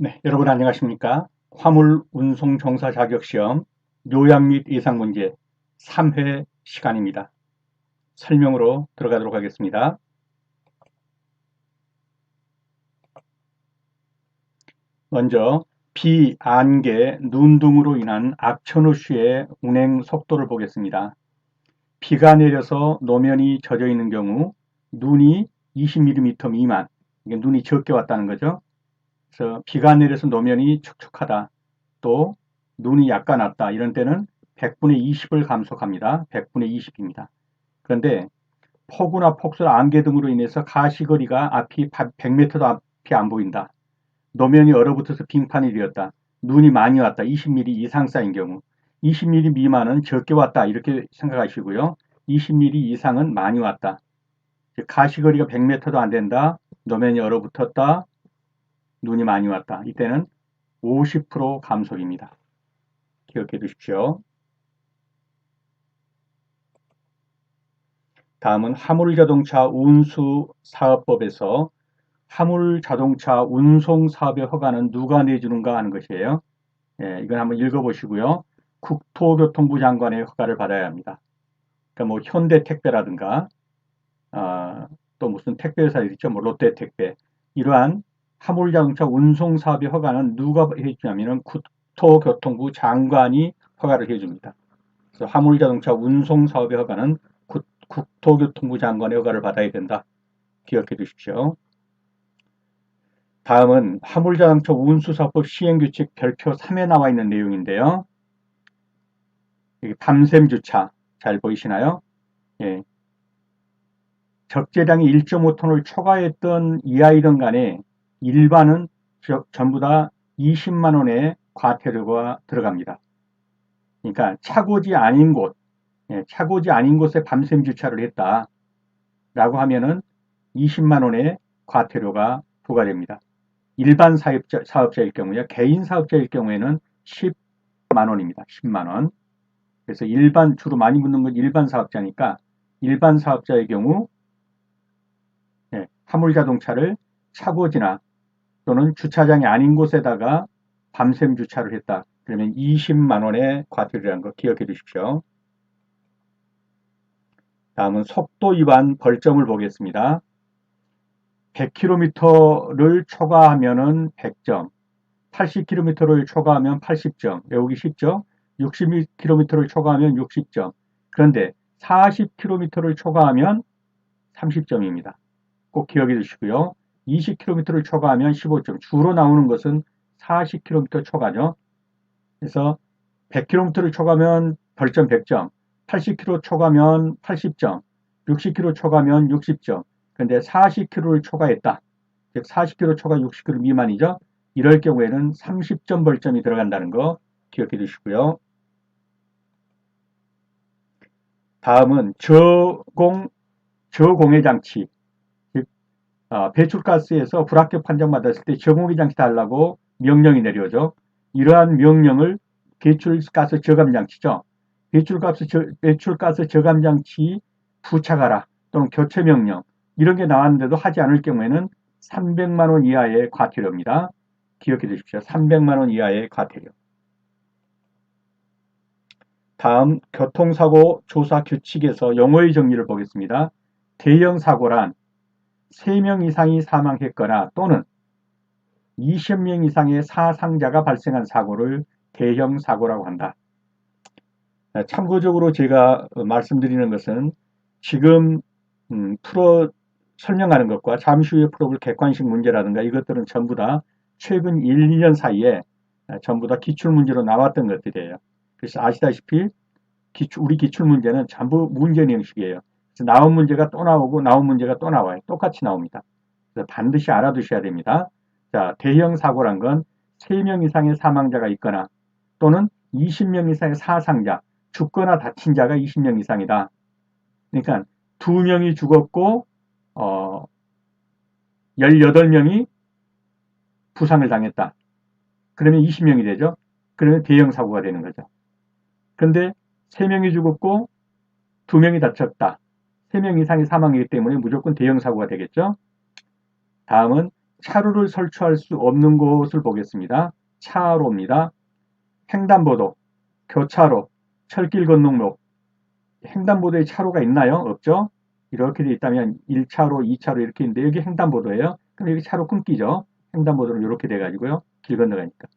네, 여러분 안녕하십니까? 화물 운송 종사 자격 시험 요약 및 예상 문제 3회 시간입니다. 설명으로 들어가도록 하겠습니다. 먼저 비, 안개, 눈 등으로 인한 악천후 시의 운행 속도를 보겠습니다. 비가 내려서 노면이 젖어 있는 경우 눈이 20mm 미만, 이게 눈이 적게 왔다는 거죠. 그래서 비가 내려서 노면이 축축하다. 또 눈이 약간 왔다. 이런 때는 100분의 20을 감속합니다. 100분의 20입니다. 그런데 폭우나 폭설, 안개 등으로 인해서 가시거리가 앞이 100m도 앞이 안 보인다. 노면이 얼어붙어서 빙판이 되었다. 눈이 많이 왔다. 20mm 이상 쌓인 경우. 20mm 미만은 적게 왔다. 이렇게 생각하시고요. 20mm 이상은 많이 왔다. 가시거리가 100m도 안 된다. 노면이 얼어붙었다. 눈이 많이 왔다. 이때는 50% 감속입니다. 기억해 두십시오. 다음은 화물자동차 운수사업법에서 화물자동차 운송사업의 허가는 누가 내주는가 하는 것이에요. 예, 이건 한번 읽어보시고요. 국토교통부 장관의 허가를 받아야 합니다. 그러니까 뭐 현대택배라든가 또 무슨 택배회사들 있죠. 뭐 롯데택배. 이러한 화물자동차 운송사업의 허가는 누가 해주냐면은 국토교통부 장관이 허가를 해줍니다. 그래서 화물자동차 운송사업의 허가는 국토교통부 장관의 허가를 받아야 된다. 기억해 두십시오. 다음은 화물자동차 운수사업법 시행규칙 별표 3에 나와 있는 내용인데요. 밤샘 주차 잘 보이시나요? 예. 적재량이 1.5톤을 초과했던 이하이든 간에 일반은 전부 다 20만 원의 과태료가 들어갑니다. 그러니까 차고지 아닌 곳, 차고지 아닌 곳에 밤샘 주차를 했다라고 하면은 20만 원의 과태료가 부과됩니다. 일반 사업자일 경우에 개인 사업자일 경우에는 10만 원입니다. 10만 원. 그래서 주로 많이 묻는 건 일반 사업자니까 일반 사업자의 경우 화물 자동차를 차고지나 또는 주차장이 아닌 곳에다가 밤샘 주차를 했다. 그러면 20만 원의 과태료라는 거 기억해 두십시오. 다음은 속도 위반 벌점을 보겠습니다. 100km를 초과하면은 100점, 80km를 초과하면 80점, 외우기 쉽죠? 60km를 초과하면 60점. 그런데 40km를 초과하면 30점입니다. 꼭 기억해 주시고요. 20km를 초과하면 15점. 주로 나오는 것은 40km 초과죠. 그래서 100km를 초과하면 벌점 100점, 80km 초과하면 80점, 60km 초과하면 60점. 그런데 40km를 초과했다. 즉 40km 초과 60km 미만이죠. 이럴 경우에는 30점 벌점이 들어간다는 거 기억해 두시고요. 다음은 저공해 장치. 즉 배출가스에서 불합격 판정받았을 때 저공해 장치 달라고 명령이 내려오죠. 이러한 명령을 배출가스 저감 장치죠. 배출가스 저감 장치 부착하라 또는 교체 명령 이런 게 나왔는데도 하지 않을 경우에는 300만 원 이하의 과태료입니다. 기억해 두십시오. 300만 원 이하의 과태료. 다음 교통사고 조사 규칙에서 용어의 정리를 보겠습니다. 대형 사고란 3명 이상이 사망했거나 또는 20명 이상의 사상자가 발생한 사고를 대형 사고라고 한다. 참고적으로 제가 말씀드리는 것은 지금 설명하는 것과 잠시 후에 풀어볼 객관식 문제라든가 이것들은 전부 다 최근 1, 2년 사이에 전부 다 기출문제로 나왔던 것들이에요. 그래서 아시다시피 우리 기출문제는 전부 문제 형식이에요. 그래서 나온 문제가 또 나오고 나온 문제가 또 나와요. 똑같이 나옵니다. 그래서 반드시 알아두셔야 됩니다. 자, 대형 사고란 건 3명 이상의 사망자가 있거나 또는 20명 이상의 사상자, 죽거나 다친 자가 20명 이상이다. 그러니까 2명이 죽었고 18명이 부상을 당했다. 그러면 20명이 되죠. 그러면 대형 사고가 되는 거죠. 그런데 3명이 죽었고 2명이 다쳤다. 3명 이상이 사망이기 때문에 무조건 대형 사고가 되겠죠. 다음은 차로를 설치할 수 없는 곳을 보겠습니다. 차로입니다. 횡단보도, 교차로, 철길 건너목, 횡단보도에 차로가 있나요? 없죠? 이렇게 돼 있다면 1차로, 2차로 이렇게 있는데 여기 횡단보도예요. 그럼 여기 차로 끊기죠. 횡단보도는 이렇게 돼가지고요. 길 건너가니까.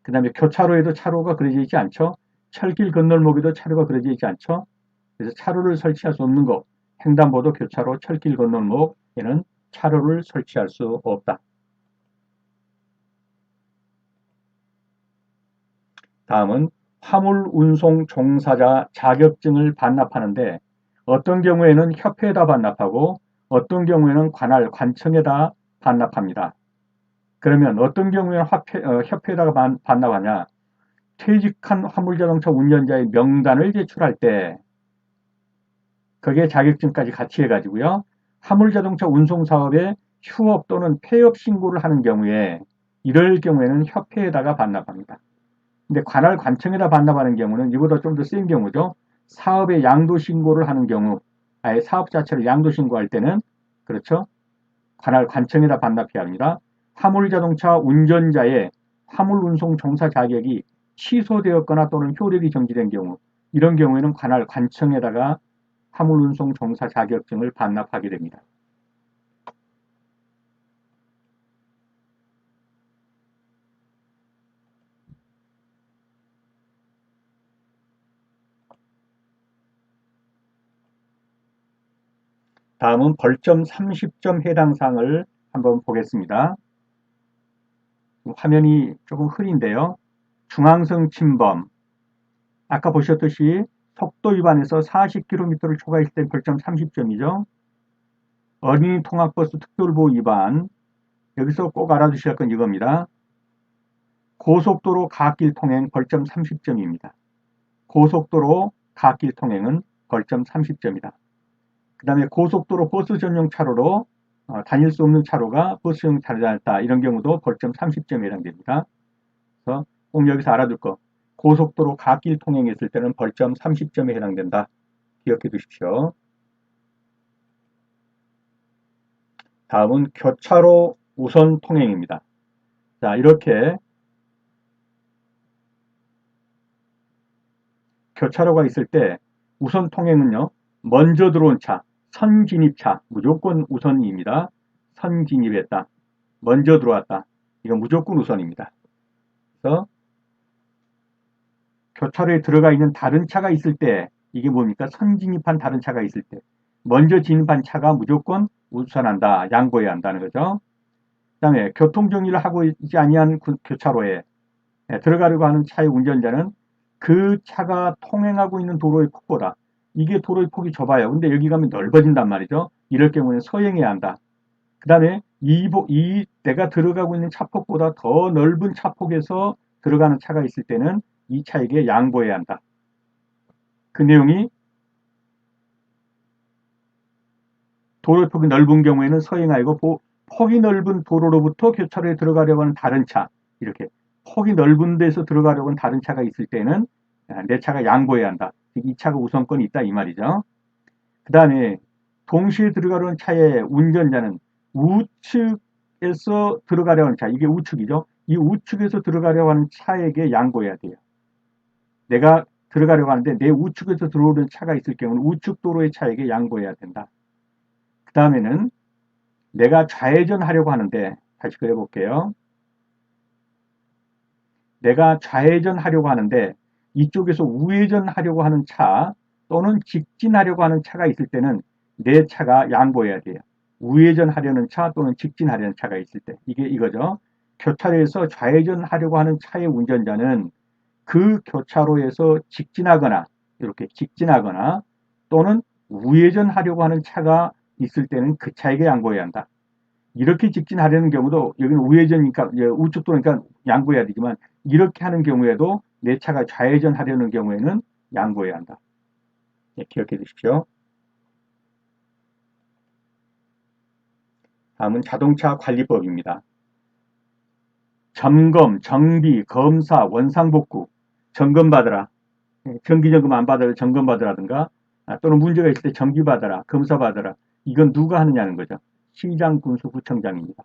그 다음에 교차로에도 차로가 그려져 있지 않죠? 철길 건널목에도 차로가 그려져 있지 않죠? 그래서 차로를 설치할 수 없는 것. 횡단보도, 교차로, 철길 건널목에는 차로를 설치할 수 없다. 다음은 화물 운송 종사자 자격증을 반납하는데 어떤 경우에는 협회에다 반납하고 어떤 경우에는 관할, 관청에다 반납합니다. 그러면 어떤 경우에는 협회에다가 반납하냐? 퇴직한 화물자동차 운전자의 명단을 제출할 때 그게 자격증까지 같이 해가지고요. 화물자동차 운송사업에 휴업 또는 폐업 신고를 하는 경우에 이럴 경우에는 협회에다가 반납합니다. 근데 관할 관청에다 반납하는 경우는 이보다 좀 더 센 경우죠. 사업의 양도 신고를 하는 경우, 아예 사업 자체를 양도 신고할 때는 그렇죠. 관할 관청에다 반납해야 합니다. 화물자동차 운전자의 화물운송 종사 자격이 취소되었거나 또는 효력이 정지된 경우, 이런 경우에는 관할 관청에다가 화물운송 종사 자격증을 반납하게 됩니다. 다음은 벌점 30점 해당 사항을 한번 보겠습니다. 화면이 조금 흐린데요. 중앙선 침범. 아까 보셨듯이 속도 위반에서 40km를 초과했을 때 벌점 30점이죠. 어린이 통학버스 특별보호 위반. 여기서 꼭 알아두셔야 할 건 이겁니다. 고속도로 갓길 통행 벌점 30점입니다. 고속도로 갓길 통행은 벌점 30점이다. 그 다음에 고속도로 버스 전용 차로로 다닐 수 없는 차로가 버스 전용 차로다. 이런 경우도 벌점 30점에 해당됩니다. 그래서 꼭 여기서 알아둘 거. 고속도로 갓길 통행했을 때는 벌점 30점에 해당된다. 기억해 두십시오. 다음은 교차로 우선 통행입니다. 자, 이렇게 교차로가 있을 때 우선 통행은요. 먼저 들어온 차, 선진입차 무조건 우선입니다. 선진입했다. 먼저 들어왔다. 이건 무조건 우선입니다. 그래서 교차로에 들어가 있는 다른 차가 있을 때 이게 뭡니까? 선진입한 다른 차가 있을 때 먼저 진입한 차가 무조건 우선한다. 양보해야 한다는 거죠. 그 다음에 교통정리를 하고 있지 아니한 교차로에 들어가려고 하는 차의 운전자는 그 차가 통행하고 있는 도로의 폭보다 이게 도로의 폭이 좁아요. 근데 여기 가면 넓어진단 말이죠. 이럴 경우에는 서행해야 한다. 그 다음에 내가 들어가고 있는 차폭보다 더 넓은 차폭에서 들어가는 차가 있을 때는 이 차에게 양보해야 한다. 그 내용이 도로의 폭이 넓은 경우에는 서행하고 폭이 넓은 도로로부터 교차로에 들어가려고 하는 다른 차 이렇게 폭이 넓은 데서 들어가려고 하는 다른 차가 있을 때는 내 차가 양보해야 한다. 이 차가 우선권이 있다 이 말이죠. 그 다음에 동시에 들어가려는 차의 운전자는 우측에서 들어가려고 하는 차 이게 우측이죠. 이 우측에서 들어가려고 하는 차에게 양보해야 돼요. 내가 들어가려고 하는데 내 우측에서 들어오는 차가 있을 경우는 우측 도로의 차에게 양보해야 된다. 그 다음에는 내가 좌회전 하려고 하는데 다시 그려볼게요. 내가 좌회전 하려고 하는데 이쪽에서 우회전 하려고 하는 차 또는 직진하려고 하는 차가 있을 때는 내 차가 양보해야 돼요. 우회전 하려는 차 또는 직진하려는 차가 있을 때 이게 이거죠. 교차로에서 좌회전 하려고 하는 차의 운전자는 그 교차로에서 직진하거나 이렇게 직진하거나 또는 우회전 하려고 하는 차가 있을 때는 그 차에게 양보해야 한다. 이렇게 직진하려는 경우도 여기는 우회전이니까 우측 도로니까 양보해야 되지만 이렇게 하는 경우에도 내 차가 좌회전 하려는 경우에는 양보해야 한다. 네, 기억해 두십시오. 다음은 자동차 관리법입니다. 점검, 정비, 검사, 원상복구, 점검받으라. 정기점검 안 받아도 점검받으라든가 또는 문제가 있을 때 정비받아라, 검사받아라. 이건 누가 하느냐는 거죠. 시장, 군수, 구청장입니다.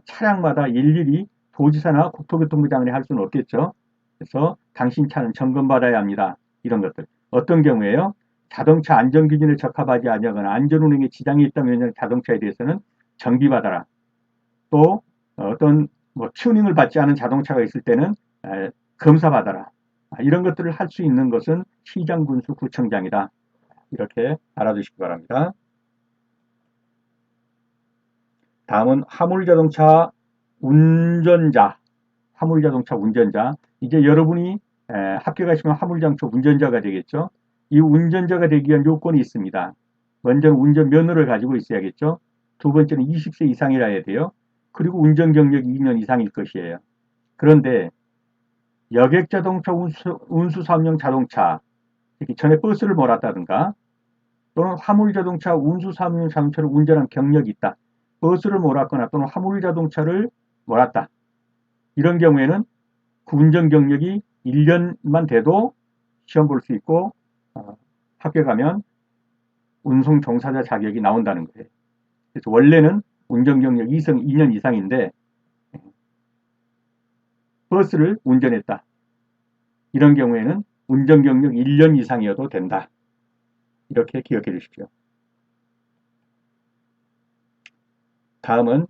차량마다 일일이 도지사나 국토교통부 장관이 할 수는 없겠죠. 그래서 당신 차는 점검받아야 합니다. 이런 것들. 어떤 경우에요? 자동차 안전기준에 적합하지 않거나 안전운행에 지장이 있다면 자동차에 대해서는 정비받아라. 또 어떤 튜닝을 받지 않은 자동차가 있을 때는 검사받아라. 이런 것들을 할 수 있는 것은 시장, 군수, 구청장이다. 이렇게 알아두시기 바랍니다. 다음은 화물자동차 운전자. 화물자동차 운전자. 이제 여러분이 합격하시면 화물자동차 운전자가 되겠죠. 이 운전자가 되기 위한 요건이 있습니다. 먼저는 운전면허를 가지고 있어야겠죠. 두 번째는 20세 이상이라 해야 돼요. 그리고 운전 경력이 2년 이상일 것이에요. 그런데 여객자동차 운수사업용 자동차, 전에 버스를 몰았다든가 또는 화물자동차 운수사업용 자동차를 운전한 경력이 있다. 버스를 몰았거나 또는 화물자동차를 몰았다. 이런 경우에는 그 운전 경력이 1년만 돼도 시험 볼 수 있고 합격하면 운송 종사자 자격이 나온다는 거예요. 그래서 원래는 운전 경력 2년 이상인데 버스를 운전했다. 이런 경우에는 운전 경력 1년 이상이어도 된다. 이렇게 기억해 주십시오. 다음은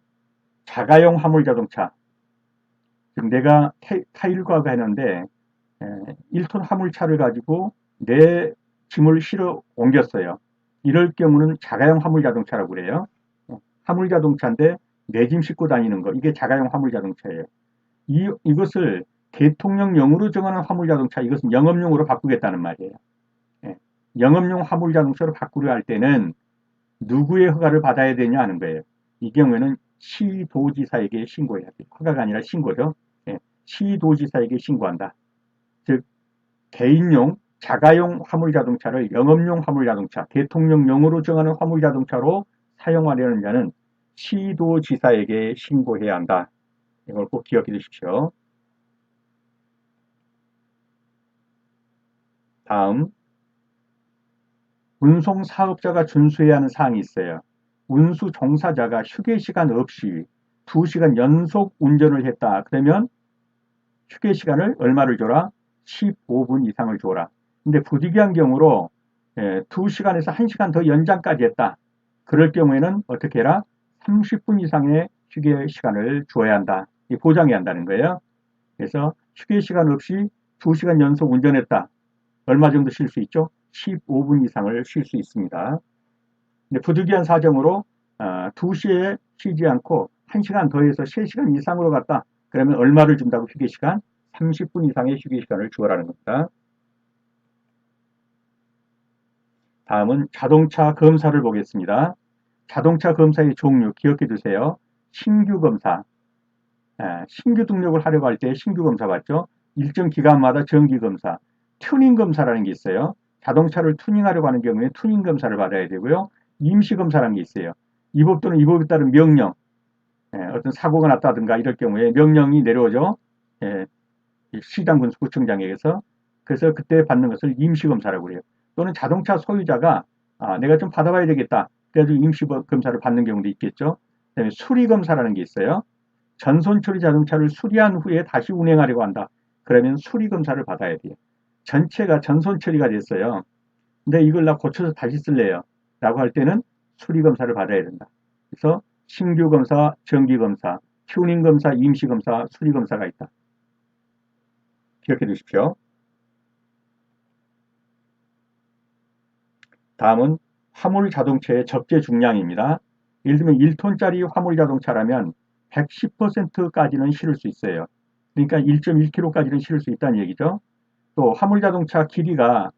자가용 화물자동차. 지금 내가 타일과가 했는데 1톤 화물차를 가지고 내 짐을 실어 옮겼어요. 이럴 경우는 자가용 화물자동차라고 그래요. 화물자동차인데 내 짐 싣고 다니는 거, 이게 자가용 화물자동차예요. 이것을 대통령령으로 정하는 화물자동차, 이것은 영업용으로 바꾸겠다는 말이에요. 영업용 화물자동차로 바꾸려 할 때는 누구의 허가를 받아야 되냐 하는 거예요. 이 경우에는 시도지사에게 신고해야 돼요. 허가가 아니라 신고죠. 시도지사에게 신고한다. 즉 개인용 자가용 화물자동차를 영업용 화물자동차, 대통령령으로 정하는 화물자동차로 사용하려는 자는 시도지사에게 신고해야 한다. 이걸 꼭 기억해 주십시오. 다음, 운송사업자가 준수해야 하는 사항이 있어요. 운수 종사자가 휴게 시간 없이 2시간 연속 운전을 했다. 그러면 휴게 시간을 얼마를 줘라? 15분 이상을 줘라. 근데 부득이한 경우로 2시간에서 1시간 더 연장까지 했다. 그럴 경우에는 어떻게 해라? 30분 이상의 휴게 시간을 줘야 한다. 보장해야 한다는 거예요. 그래서 휴게 시간 없이 2시간 연속 운전했다. 얼마 정도 쉴 수 있죠? 15분 이상을 쉴 수 있습니다. 근데 부득이한 사정으로 2시에 쉬지 않고 1시간 더해서 3시간 이상으로 갔다. 그러면 얼마를 준다고 휴게 시간? 30분 이상의 휴게 시간을 주어라는 겁니다. 다음은 자동차 검사를 보겠습니다. 자동차 검사의 종류 기억해 두세요. 신규 검사, 신규 등록을 하려고 할 때 신규 검사 받죠. 일정 기간마다 정기 검사, 튜닝 검사라는 게 있어요. 자동차를 튜닝하려고 하는 경우에 튜닝 검사를 받아야 되고요. 임시 검사라는 게 있어요. 이 법 또는 이 법에 따른 명령, 어떤 사고가 났다든가 이럴 경우에 명령이 내려오죠. 시장군수구청장에게서. 그래서 그때 받는 것을 임시검사라고 그래요. 또는 자동차 소유자가 내가 좀 받아봐야 되겠다. 그래가지고 임시검사를 받는 경우도 있겠죠. 그다음에 수리검사라는 게 있어요. 전손처리 자동차를 수리한 후에 다시 운행하려고 한다. 그러면 수리검사를 받아야 돼요. 전체가 전손처리가 됐어요. 근데 이걸 나 고쳐서 다시 쓸래요. 라고 할 때는 수리검사를 받아야 된다. 그래서 신규검사, 정기검사, 튜닝검사, 임시검사, 수리검사가 있다. 기억해 두십시오. 다음은 화물 자동차의 적재 중량입니다. 예를 들면 1톤짜리 화물 자동차라면 110%까지는 실을 수 있어요. 그러니까 1.1kg까지는 실을 수 있다는 얘기죠. 또 화물 자동차 길이가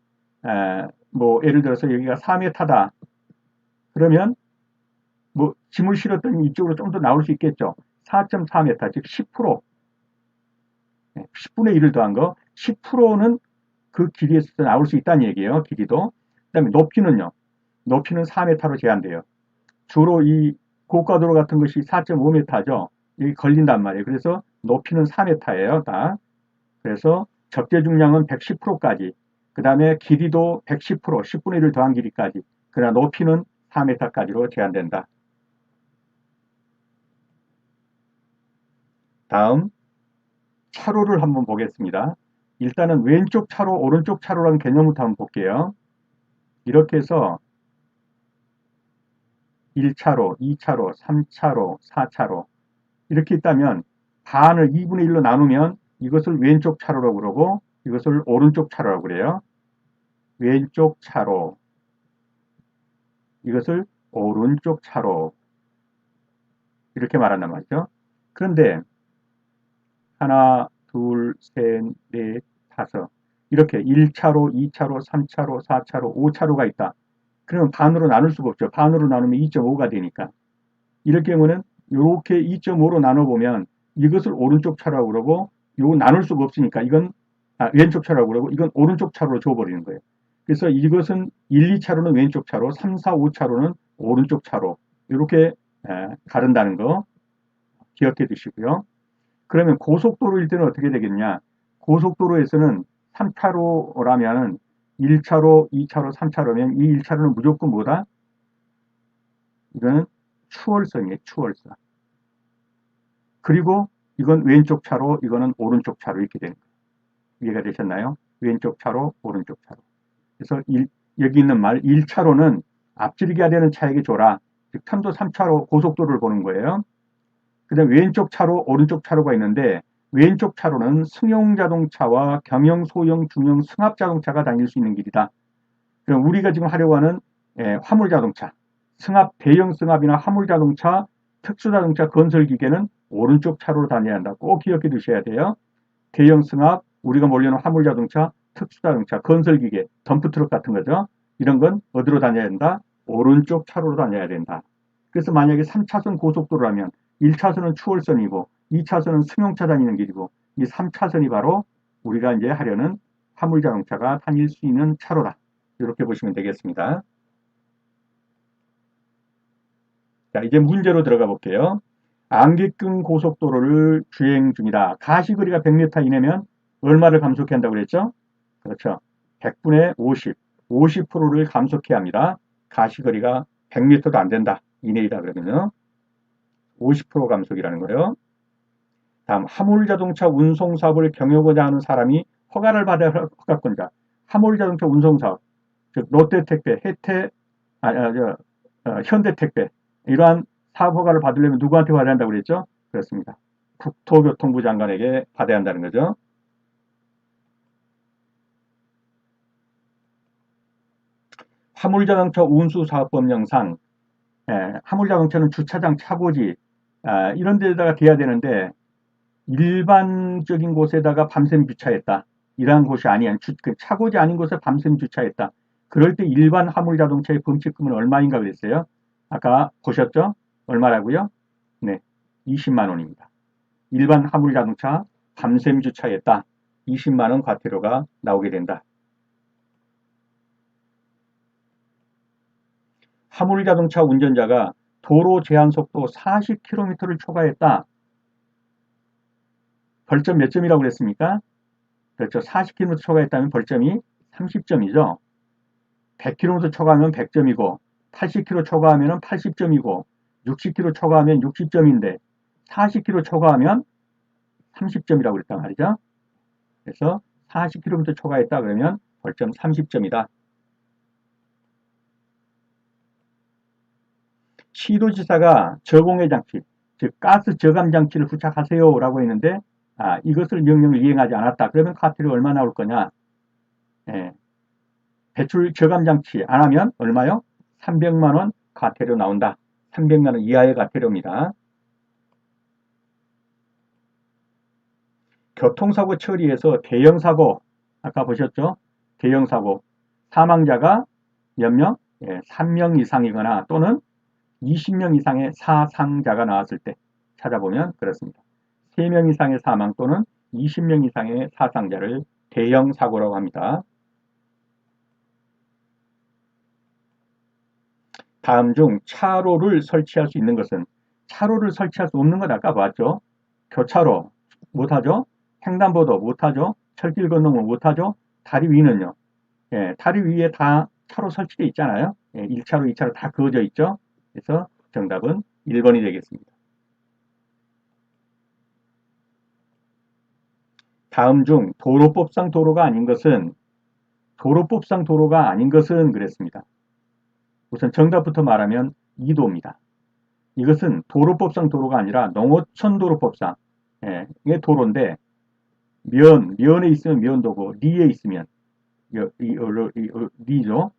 예를 들어서 여기가 4m다. 그러면 짐을 실었더니 이쪽으로 좀 더 나올 수 있겠죠. 4.4m, 즉 10%, 10분의 1을 더한 거, 10%는 그 길이에서 나올 수 있다는 얘기예요. 길이도. 그다음에 높이는요. 높이는 4m로 제한돼요. 주로 이 고가도로 같은 것이 4.5m죠. 여기 걸린단 말이에요. 그래서 높이는 4m예요. 다. 그래서 적재 중량은 110%까지. 그 다음에 길이도 110%, 10분의 1을 더한 길이까지. 그러나 높이는 4m까지로 제한된다. 다음 차로를 한번 보겠습니다. 일단은 왼쪽 차로, 오른쪽 차로라는 개념부터 한번 볼게요. 이렇게 해서 1차로, 2차로, 3차로, 4차로 이렇게 있다면 반을 2분의 1로 나누면 이것을 왼쪽 차로라고 그러고 이것을 오른쪽 차로라고 그래요. 왼쪽 차로, 이것을 오른쪽 차로 이렇게 말한단 말이죠. 그런데 하나, 둘, 셋, 넷, 다섯 이렇게 1차로, 2차로, 3차로, 4차로, 5차로가 있다. 그러면 반으로 나눌 수가 없죠. 반으로 나누면 2.5가 되니까. 이럴 경우는 이렇게 2.5로 나눠보면 이것을 오른쪽 차로라고 그러고 이거 나눌 수가 없으니까 이건 왼쪽 차로라고 그러고 이건 오른쪽 차로로 줘버리는 거예요. 그래서 이것은 1, 2차로는 왼쪽 차로, 3, 4, 5차로는 오른쪽 차로 이렇게 가른다는 거 기억해 두시고요. 그러면 고속도로일 때는 어떻게 되겠냐? 고속도로에서는 3차로라면 1차로, 2차로, 3차로면 이 1차로는 무조건 뭐다? 이거는 추월선이에요. 추월선. 그리고 이건 왼쪽 차로, 이거는 오른쪽 차로 이렇게 되는 거예요. 이해가 되셨나요? 왼쪽 차로, 오른쪽 차로. 그래서 여기 있는 말 1차로는 앞지르기가 되는 차에게 줘라. 즉 편도 3차로 고속도로를 보는 거예요. 그 다음에 왼쪽 차로, 오른쪽 차로가 있는데 왼쪽 차로는 승용자동차와 경영, 소형, 중형, 승합자동차가 다닐 수 있는 길이다. 그럼 우리가 지금 하려고 하는 화물자동차, 대형 승합이나 화물자동차, 특수자동차, 건설기계는 오른쪽 차로로 다녀야 한다. 꼭 기억해 두셔야 돼요. 대형 승합, 우리가 몰려는 화물자동차, 특수자동차, 건설기계, 덤프트럭 같은 거죠. 이런 건 어디로 다녀야 된다? 오른쪽 차로로 다녀야 된다. 그래서 만약에 3차선 고속도로라면 1차선은 추월선이고 2차선은 승용차 다니는 길이고 이 3차선이 바로 우리가 이제 하려는 화물자동차가 다닐 수 있는 차로다. 이렇게 보시면 되겠습니다. 자, 이제 문제로 들어가 볼게요. 안개끈 고속도로를 주행 중이다. 가시거리가 100m 이내면 얼마를 감속해야 한다고 그랬죠? 그렇죠. 100분의 50, 50%를 감속해야 합니다. 가시거리가 100m도 안 된다. 이내이다 그러면요. 50% 감속이라는 거예요. 다음 화물자동차 운송사업을 경영하고자 하는 사람이 허가를 받아야 할 허가권자. 화물자동차 운송사업, 즉 롯데택배, 현대택배 이러한 사업 허가를 받으려면 누구한테 받아야 한다고 그랬죠? 그렇습니다. 국토교통부 장관에게 받아야 한다는 거죠. 화물자동차 운수사업법령상 화물자동차는 주차장, 차고지 이런 데다가 돼야 되는데 일반적인 곳에다가 밤샘 주차했다. 이러한 곳이 아닌 차고지 아닌 곳에 밤샘 주차했다. 그럴 때 일반 화물자동차의 범칙금은 얼마인가 그랬어요? 아까 보셨죠? 얼마라고요? 네, 20만 원입니다. 일반 화물자동차 밤샘 주차했다. 20만 원 과태료가 나오게 된다. 화물자동차 운전자가 도로 제한속도 40km를 초과했다. 벌점 몇 점이라고 그랬습니까? 그렇죠. 40km 초과했다면 벌점이 30점이죠. 100km 초과하면 100점이고 80km 초과하면 80점이고 60km 초과하면 60점인데 40km 초과하면 30점이라고 그랬단 말이죠. 그래서 40km 초과했다 그러면 벌점 30점이다. 시도지사가 저공해 장치, 즉 가스 저감 장치를 부착하세요 라고 했는데 이것을 명령을 이행하지 않았다. 그러면 과태료 얼마 나올 거냐? 배출 저감 장치 안 하면 얼마요? 300만 원 과태료 나온다. 300만 원 이하의 과태료입니다. 교통사고 처리에서 대형사고 아까 보셨죠? 대형사고 사망자가 몇 명? 3명 이상이거나 또는 20명 이상의 사상자가 나왔을 때 찾아보면 그렇습니다. 3명 이상의 사망 또는 20명 이상의 사상자를 대형사고라고 합니다. 다음 중 차로를 설치할 수 있는 것은 차로를 설치할 수 없는 건 아까 봤죠. 교차로 못하죠. 횡단보도 못하죠. 철길 건너면 못하죠. 다리 위는요. 다리 위에 다 차로 설치되어 있잖아요. 1차로, 2차로 다 그어져 있죠. 그래서 정답은 1번이 되겠습니다. 다음 중 도로법상 도로가 아닌 것은 그랬습니다. 우선 정답부터 말하면 2도입니다. 이것은 도로법상 도로가 아니라 농어촌 도로법상 의 도로인데 면에 있으면 면도고 리에 있으면 리죠.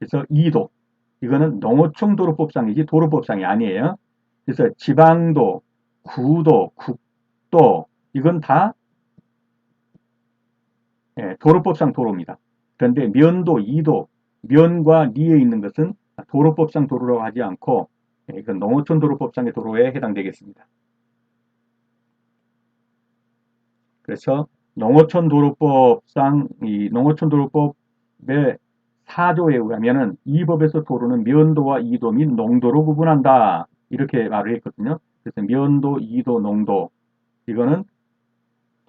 그래서 2도. 이거는 농어촌 도로법상이지 도로법상이 아니에요. 그래서 지방도, 구도, 국도 이건 다 도로법상 도로입니다. 그런데 면도, 2도, 면과 리에 있는 것은 도로법상 도로라고 하지 않고 이건 농어촌 도로법상의 도로에 해당되겠습니다. 그래서 농어촌 도로법의 4조에 의하면은 이 법에서 도로는 면도와 2도 및 농도로 구분한다. 이렇게 말을 했거든요. 그래서 면도, 2도, 농도 이거는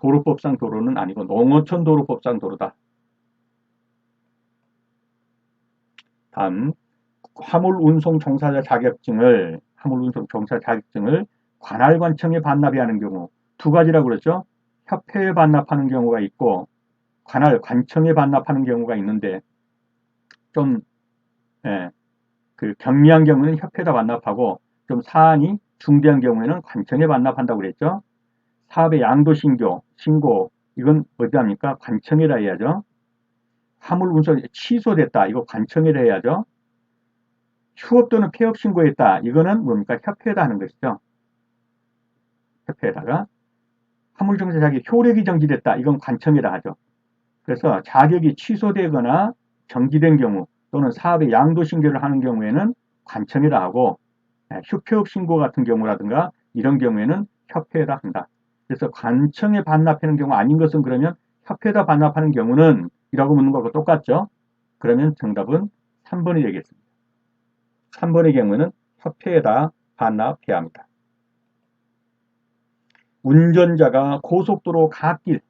도로법상 도로는 아니고 농어촌 도로법상 도로다. 다음 화물운송 종사자 자격증을 관할관청에 반납해야 하는 경우 두 가지라고 그랬죠. 협회에 반납하는 경우가 있고 관청에 반납하는 경우가 있는데 좀 그 경미한 경우는 협회에다 반납하고 좀 사안이 중대한 경우에는 관청에 반납한다고 그랬죠. 사업의 양도 신고 이건 어디 합니까? 관청에다 해야죠. 화물 운송이 취소됐다. 이거 관청에다 해야죠. 휴업 또는 폐업 신고했다. 이거는 뭡니까? 협회에다 하는 것이죠. 협회에다가 화물정사 자격 효력이 정지됐다. 이건 관청에다 하죠. 그래서 자격이 취소되거나 정지된 경우 또는 사업의 양도 신고를 하는 경우에는 관청에다 하고 휴폐업 신고 같은 경우라든가 이런 경우에는 협회에다 한다. 그래서 관청에 반납하는 경우 아닌 것은 그러면 협회에다 반납하는 경우는 이라고 묻는 거하고 똑같죠. 그러면 정답은 3번이 되겠습니다. 3번의 경우는 협회에다 반납해야 합니다. 운전자가 고속도로 갓길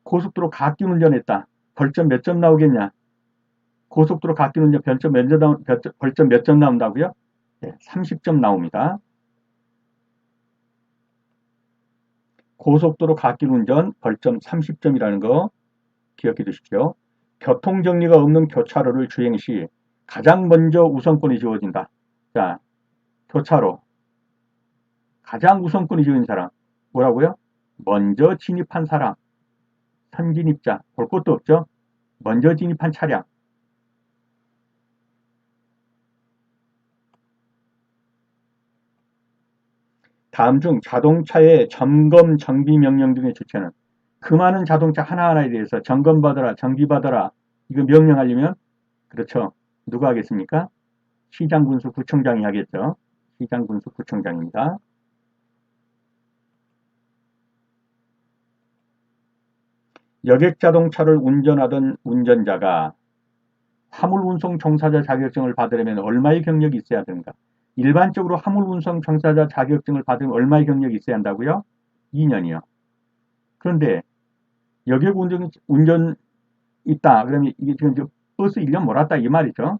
운전했다. 벌점 몇 점 나오겠냐? 고속도로 갓길 운전 벌점 몇 점 나온다고요? 네, 30점 나옵니다. 고속도로 갓길 운전 벌점 30점이라는 거 기억해 두십시오. 교통정리가 없는 교차로를 주행 시 가장 먼저 우선권이 주어진다. 자, 교차로 가장 우선권이 주어진 사람 뭐라고요? 먼저 진입한 사람, 선진입자 볼 것도 없죠. 먼저 진입한 차량. 다음 중 자동차의 점검, 정비 명령 등의 주체는 그 많은 자동차 하나하나에 대해서 점검받아라, 정비받아라 이거 명령하려면 그렇죠. 누가 하겠습니까? 시장군수구청장이 하겠죠. 시장군수구청장입니다. 여객자동차를 운전하던 운전자가 화물운송 종사자 자격증을 받으려면 얼마의 경력이 있어야 되는가? 일반적으로 화물운송 종사자 자격증을 받으면 얼마의 경력이 있어야 한다고요? 2년이요. 그런데 여객 운전 있다. 그러면 이게 지금 버스 1년 몰았다 이 말이죠.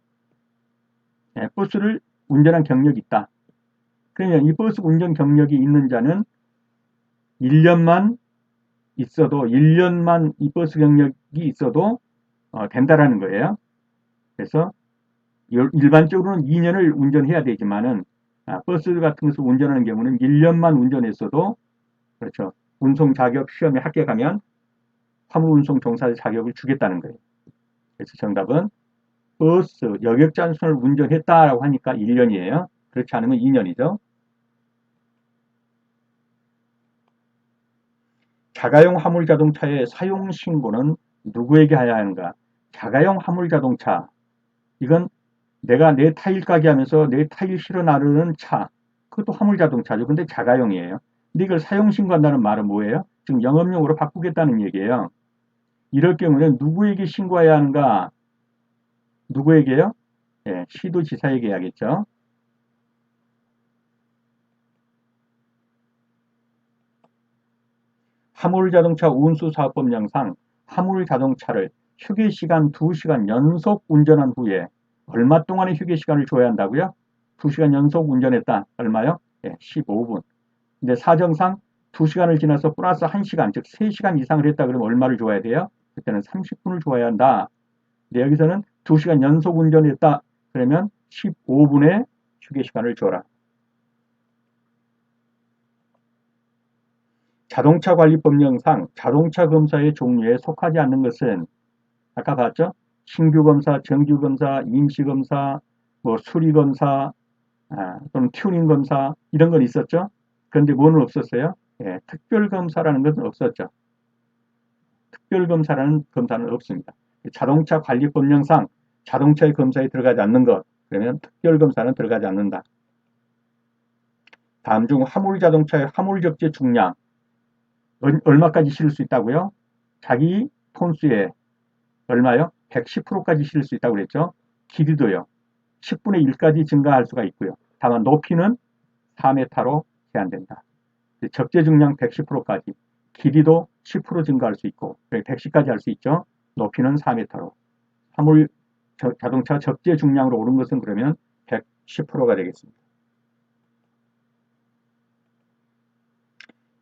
버스를 운전한 경력이 있다. 그러면 이 버스 운전 경력이 있는 자는 1년만 이 버스 경력이 있어도 된다라는 거예요. 그래서 일반적으로는 2년을 운전해야 되지만은 버스 같은 것을 운전하는 경우는 1년만 운전했어도 그렇죠. 운송 자격 시험에 합격하면 화물 운송 종사자 자격을 주겠다는 거예요. 그래서 정답은 버스 여객잔선을 운전했다라고 하니까 1년이에요. 그렇지 않으면 2년이죠. 자가용 화물 자동차의 사용 신고는 누구에게 해야 하는가? 자가용 화물 자동차 이건 내가 내 타일 가게 하면서 내 타일 실어 나르는 차 그것도 화물 자동차죠. 근데 자가용이에요. 근데 이걸 사용 신고한다는 말은 뭐예요? 지금 영업용으로 바꾸겠다는 얘기예요. 이럴 경우는 누구에게 신고해야 하는가? 누구에게요? 예, 시도지사에게 해야겠죠. 화물자동차 운수사업법령상 화물자동차를 휴게시간 2시간 연속 운전한 후에 얼마 동안의 휴게시간을 줘야 한다고요? 2시간 연속 운전했다. 얼마요? 예, 15분. 근데 사정상 2시간을 지나서 플러스 1시간, 즉 3시간 이상을 했다 그러면 얼마를 줘야 돼요? 그때는 30분을 줘야 한다. 근데 여기서는 2시간 연속 운전했다. 그러면 15분의 휴게시간을 줘라. 자동차관리법령상 자동차 검사의 종류에 속하지 않는 것은 아까 봤죠? 신규검사, 정규검사, 임시검사, 뭐 수리검사, 또는 튜닝검사 이런 건 있었죠? 그런데 뭐는 없었어요? 예, 특별검사라는 것은 없었죠. 특별검사라는 검사는 없습니다. 자동차 관리법령상 자동차의 검사에 들어가지 않는 것, 그러면 특별검사는 들어가지 않는다. 다음 중 화물자동차의 화물적재 중량 얼마까지 실을 수 있다고요? 자기 톤수에 얼마요? 110%까지 실을 수 있다고 그랬죠. 길이도요. 10분의 1까지 증가할 수가 있고요. 다만 높이는 4m로 제한된다. 적재 중량 110%까지, 길이도 10% 증가할 수 있고 110까지 할 수 있죠. 높이는 4m로. 화물 자동차 적재 중량으로 오른 것은 그러면 110%가 되겠습니다.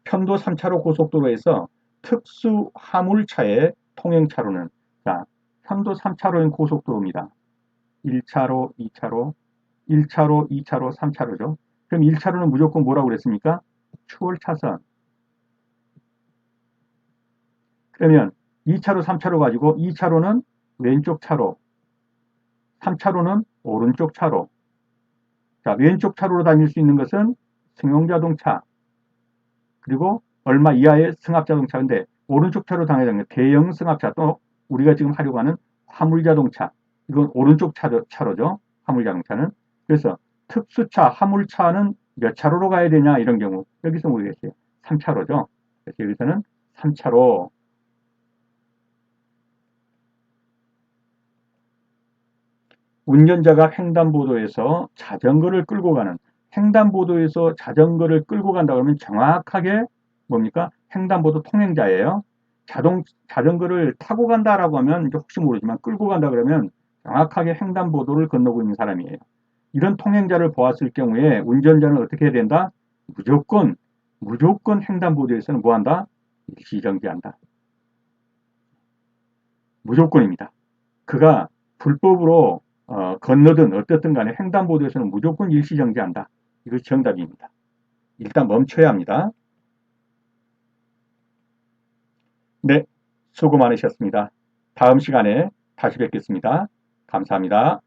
편도 3차로 고속도로에서 특수 화물차의 통행차로는 자, 편도 3차로인 고속도로입니다. 1차로, 2차로, 1차로, 2차로, 3차로죠. 그럼 1차로는 무조건 뭐라고 그랬습니까? 추월 차선. 그러면 2차로, 3차로 가지고 2차로는 왼쪽 차로, 3차로는 오른쪽 차로. 자, 왼쪽 차로로 다닐 수 있는 것은 승용자동차, 그리고 얼마 이하의 승합자동차인데 오른쪽 차로 다녀야 되는 대형 승합차, 또 우리가 지금 하려고 하는 화물자동차. 이건 오른쪽 차로죠. 화물자동차는. 그래서 특수차, 화물차는 몇 차로로 가야 되냐 이런 경우 여기서 모르겠어요. 3차로죠. 그래서 여기서는 3차로. 운전자가 횡단보도에서 자전거를 끌고 가는 횡단보도에서 자전거를 끌고 간다 그러면 정확하게 뭡니까? 횡단보도 통행자예요. 자전거를 타고 간다라고 하면 혹시 모르지만 끌고 간다 그러면 정확하게 횡단보도를 건너고 있는 사람이에요. 이런 통행자를 보았을 경우에 운전자는 어떻게 해야 된다? 무조건 횡단보도에서는 뭐 한다? 일시정지한다. 무조건입니다. 그가 불법으로 건너든 어떻든 간에 횡단보도에서는 무조건 일시정지한다. 이것이 정답입니다. 일단 멈춰야 합니다. 네, 수고 많으셨습니다. 다음 시간에 다시 뵙겠습니다. 감사합니다.